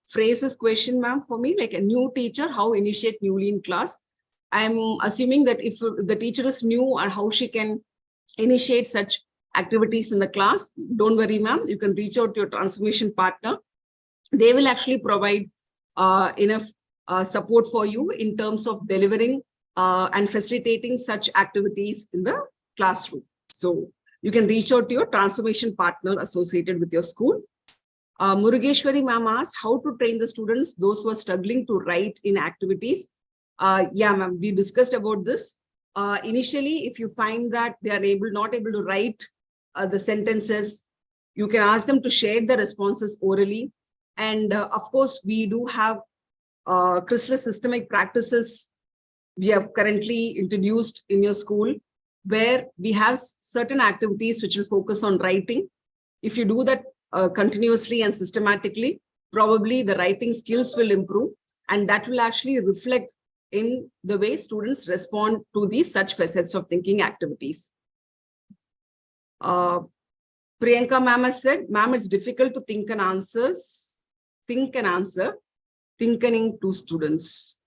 phrases question, ma'am, for me? Like, a new teacher, how initiate newly in class? I'm assuming that if the teacher is new, or how she can initiate such activities in the class. Don't worry, ma'am. You can reach out to your transformation partner. They will actually provide enough support for you in terms of delivering and facilitating such activities in the classroom. So you can reach out to your transformation partner associated with your school. Murugeshwari ma'am asked how to train the students, those who are struggling to write in activities. Yeah, ma'am, we discussed about this. Initially, if you find that they are not able to write the sentences, you can ask them to share the responses orally. And of course, we do have Chrysalis systemic practices we have currently introduced in your school, where we have certain activities which will focus on writing. If you do that continuously and systematically, probably the writing skills will improve, and that will actually reflect in the way students respond to these such facets of thinking activities. Priyanka ma'am has said, ma'am, it's difficult to think and answer thinking to students.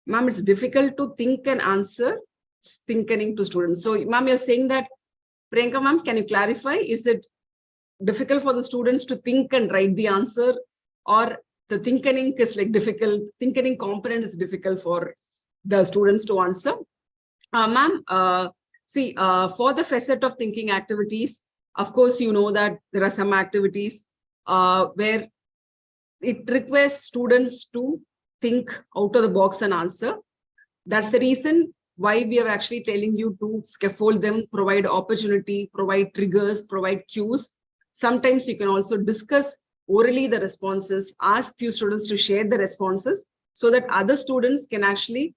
Ma'am, it's difficult to think and answer thinking to students. So, ma'am, you're saying that, Priyanka ma'am, can you clarify? Is it difficult for the students to think and write the answer, or the thinking is like difficult, thinking component is difficult for the students to answer? Ma'am, see, for the facet of thinking activities, of course, you know that there are some activities where it requires students to think out of the box and answer. That's the reason why we are actually telling you to scaffold them, provide opportunity, provide triggers, provide cues. Sometimes you can also discuss orally the responses, ask few students to share the responses so that other students can actually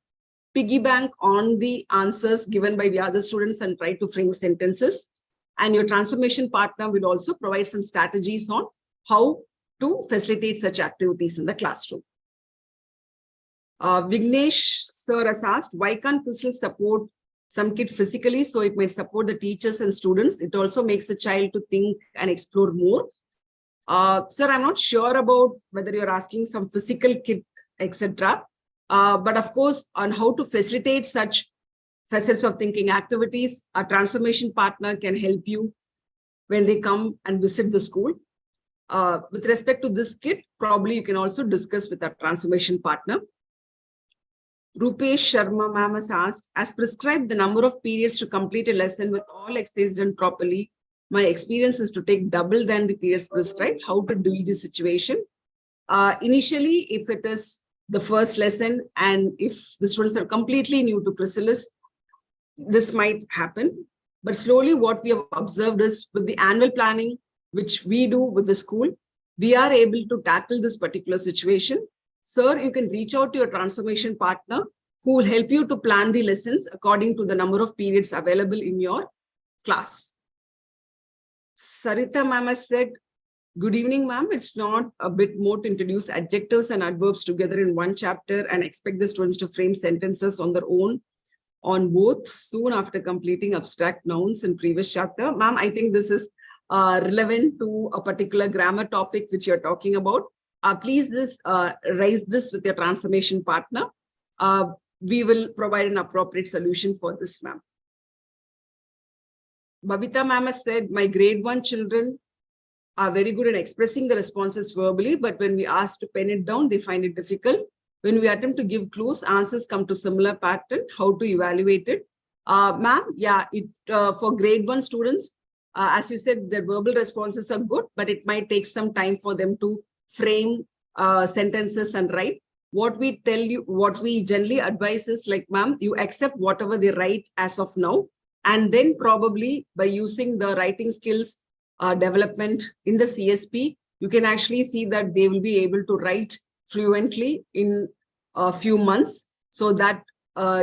piggyback on the answers given by the other students and try to frame sentences. And your transformation partner will also provide some strategies on how to facilitate such activities in the classroom. Vignesh sir has asked, why can't Chrysalis support some kid physically so it may support the teachers and students? It also makes the child to think and explore more. Sir, I'm not sure about whether you're asking some physical kit, etc. But of course, on how to facilitate such facets of thinking activities, a transformation partner can help you when they come and visit the school. With respect to this kit, probably you can also discuss with our transformation partner. Rupesh Sharma ma'am has asked, as prescribed the number of periods to complete a lesson with all exercises done properly, my experience is to take double than the periods prescribed. How to deal with this situation? Initially, if it is the first lesson and if the students are completely new to Chrysalis, this might happen. But slowly what we have observed is with the annual planning, which we do with the school, we are able to tackle this particular situation. Sir, you can reach out to your transformation partner who will help you to plan the lessons according to the number of periods available in your class. Sarita ma'am has said, good evening, ma'am. It's not a bit more to introduce adjectives and adverbs together in one chapter and expect the students to frame sentences on their own on both soon after completing abstract nouns in previous chapter. Ma'am, I think this is relevant to a particular grammar topic which you're talking about. Please raise this with your transformation partner. We will provide an appropriate solution for this, ma'am. Babita ma'am has said, my grade 1 children are very good in expressing the responses verbally, but when we ask to pen it down, they find it difficult. When we attempt to give clues, answers come to similar pattern. How to evaluate it? Ma'am, yeah, for grade 1 students, as you said, their verbal responses are good, but it might take some time for them to frame sentences and write. What we tell you, what we generally advise is like, ma'am, you accept whatever they write as of now, and then probably by using the writing skills development in the CSP, you can actually see that they will be able to write fluently in a few months. So that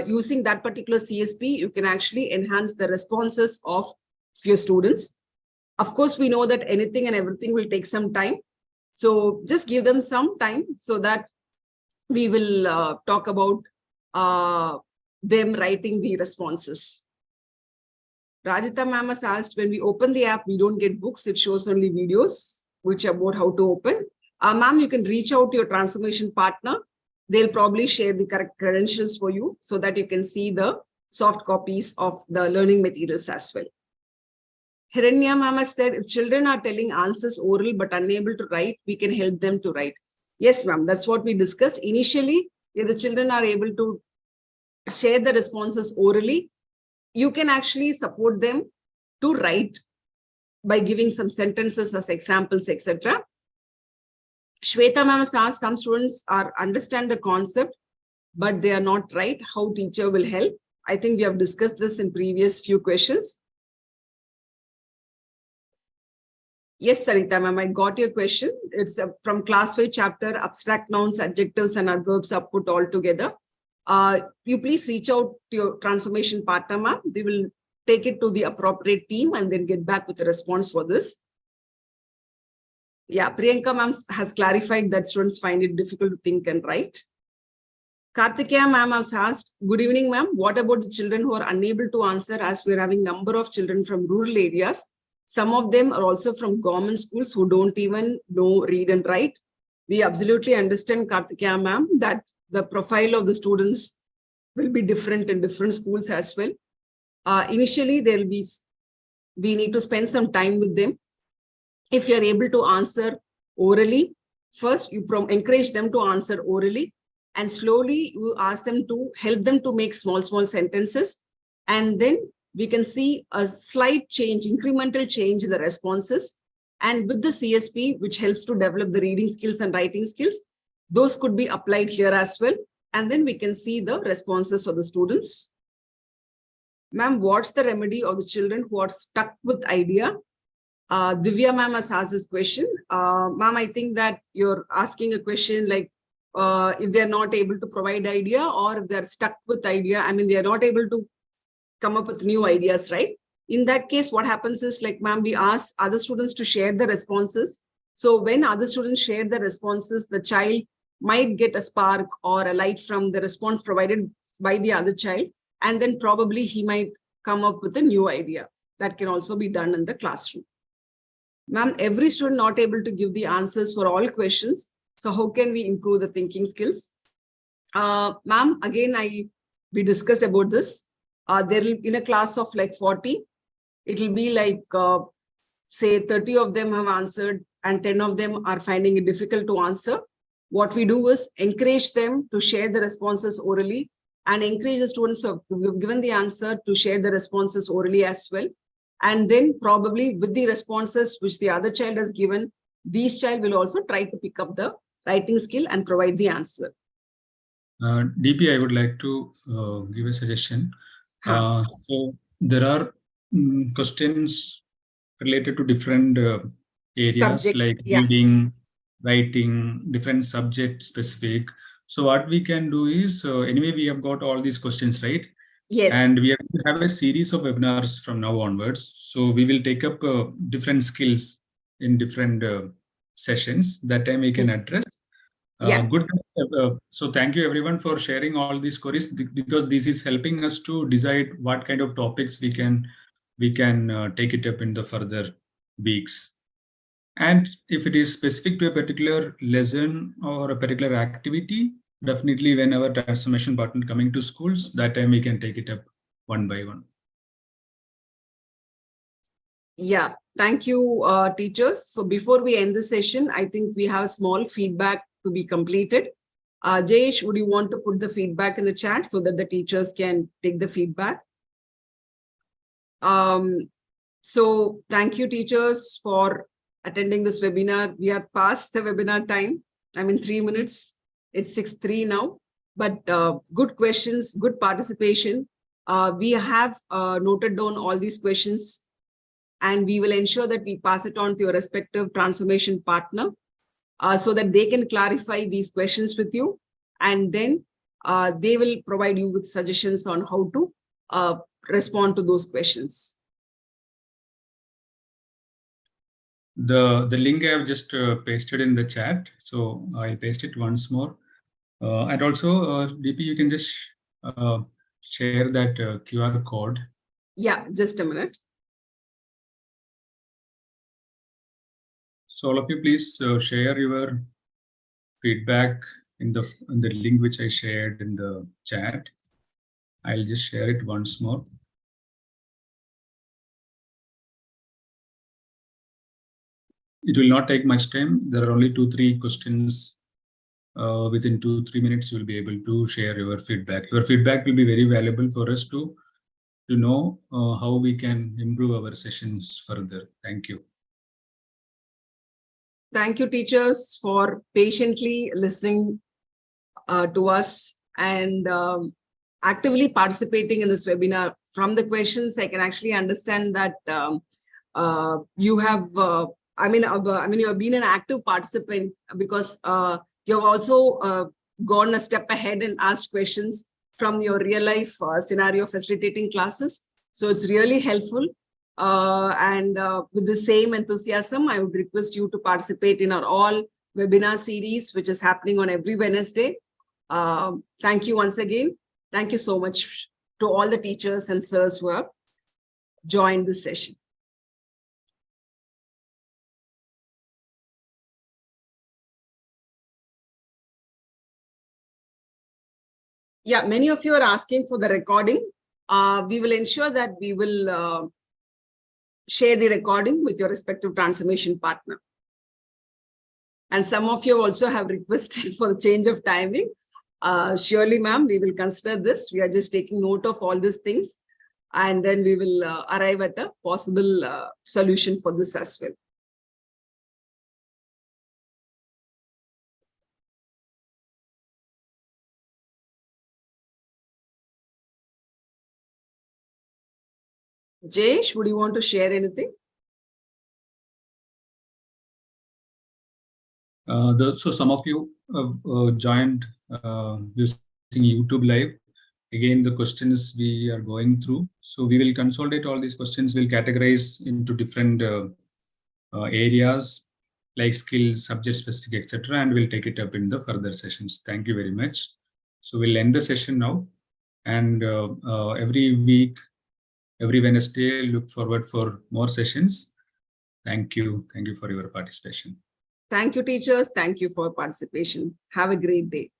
using that particular CSP, you can actually enhance the responses of your students. Of course, we know that anything and everything will take some time. So just give them some time so that we will talk about them writing the responses. Rajita ma'am has asked, when we open the app, we don't get books. It shows only videos, which are about how to open. Ma'am, you can reach out to your transformation partner. They'll probably share the correct credentials for you so that you can see the soft copies of the learning materials as well. Hiranya ma'am has said, if children are telling answers oral but unable to write, we can help them to write. Yes, ma'am, that's what we discussed. Initially, if the children are able to share the responses orally, you can actually support them to write by giving some sentences as examples, etc. Shweta ma'am has asked, some students understand the concept, but they are not right. How teacher will help? I think we have discussed this in previous few questions. Yes, Sarita ma'am, I got your question. It's from class 5 chapter, abstract nouns, adjectives, and adverbs are put all together. You please reach out to your transformation partner, ma'am. We will take it to the appropriate team and then get back with a response for this. Yeah, Priyanka ma'am has clarified that students find it difficult to think and write. Kartikeya ma'am has asked, good evening, ma'am. What about the children who are unable to answer, as we're having number of children from rural areas? Some of them are also from government schools who don't even know read and write. We absolutely understand, Kartikeya ma'am, that the profile of the students will be different in different schools as well. Initially, we need to spend some time with them. If you're able to answer orally, first you encourage them to answer orally, and slowly you ask them to help them to make small sentences. And then we can see a slight change, incremental change in the responses. And with the CSP, which helps to develop the reading skills and writing skills, those could be applied here as well. And then we can see the responses of the students. Ma'am, what's the remedy of the children who are stuck with idea? Divya ma'am has asked this question. Ma'am, I think that you're asking a question like, if they're not able to provide idea, or if they're stuck with idea, I mean, they're not able to come up with new ideas, right? In that case, what happens is, like, ma'am, we ask other students to share the responses. So when other students share the responses, the child might get a spark or a light from the response provided by the other child. And then probably he might come up with a new idea. That can also be done in the classroom. Ma'am, every student not able to give the answers for all questions. So how can we improve the thinking skills? Ma'am, again, we discussed about this. There will, in a class of like 40, it will be like, say 30 of them have answered and 10 of them are finding it difficult to answer. What we do is encourage them to share the responses orally, and encourage the students who have given the answer to share the responses orally as well. And then probably with the responses which the other child has given, these child will also try to pick up the writing skill and provide the answer. DP, I would like to give a suggestion. So there are questions related to different areas Subjects, like yeah. reading, writing, different subject specific. So what we can do is, anyway, we have got all these questions, right? Yes. And we have a series of webinars from now onwards. So we will take up different skills in different sessions. That time we can address. Yeah. Good. So thank you everyone for sharing all these queries, because this is helping us to decide what kind of topics we can take it up in the further weeks. And if it is specific to a particular lesson or a particular activity, definitely when our transformation partner coming to schools, that time we can take it up one by one. Yeah, thank you, teachers. So before we end the session, I think we have small feedback to be completed. Jayesh, would you want to put the feedback in the chat so that the teachers can take the feedback? So thank you, teachers, for attending this webinar. We are past the webinar time. I mean, 3 minutes. It's 6:03 now. But good questions, good participation. We have noted down all these questions, and we will ensure that we pass it on to your respective transformation partner so that they can clarify these questions with you. And then they will provide you with suggestions on how to respond to those questions. The link I have just pasted in the chat. So I paste it once more. And also, DP, you can just share that QR code. Yeah, just a minute. So all of you, please share your feedback in the link which I shared in the chat. I'll just share it once more. It will not take much time. There are only 2-3 questions. Within 2-3 minutes, you'll be able to share your feedback. Your feedback will be very valuable for us to know how we can improve our sessions further. Thank you. Thank you, teachers, for patiently listening to us and actively participating in this webinar. From the questions, I can actually understand that you have, you have been an active participant, because you have also gone a step ahead and asked questions from your real life scenario facilitating classes. So it's really helpful. And with the same enthusiasm, I would request you to participate in our all webinar series, which is happening on every Wednesday. Thank you once again. Thank you so much to all the teachers and sirs who have joined this session. Yeah, many of you are asking for the recording. We will ensure that we will share the recording with your respective transformation partner. And some of you also have requested for a change of timing. Surely, ma'am, we will consider this. We are just taking note of all these things, and then we will arrive at a possible solution for this as well. Jayesh, would you want to share anything? So some of you joined using YouTube Live. Again, the questions we are going through. So we will consolidate all these questions. We'll categorize into different areas like skills, subject specific, etc. And we'll take it up in the further sessions. Thank you very much. So we'll end the session now. And every week, every Wednesday, look forward for more sessions. Thank you. Thank you for your participation. Thank you, teachers. Thank you for participation. Have a great day.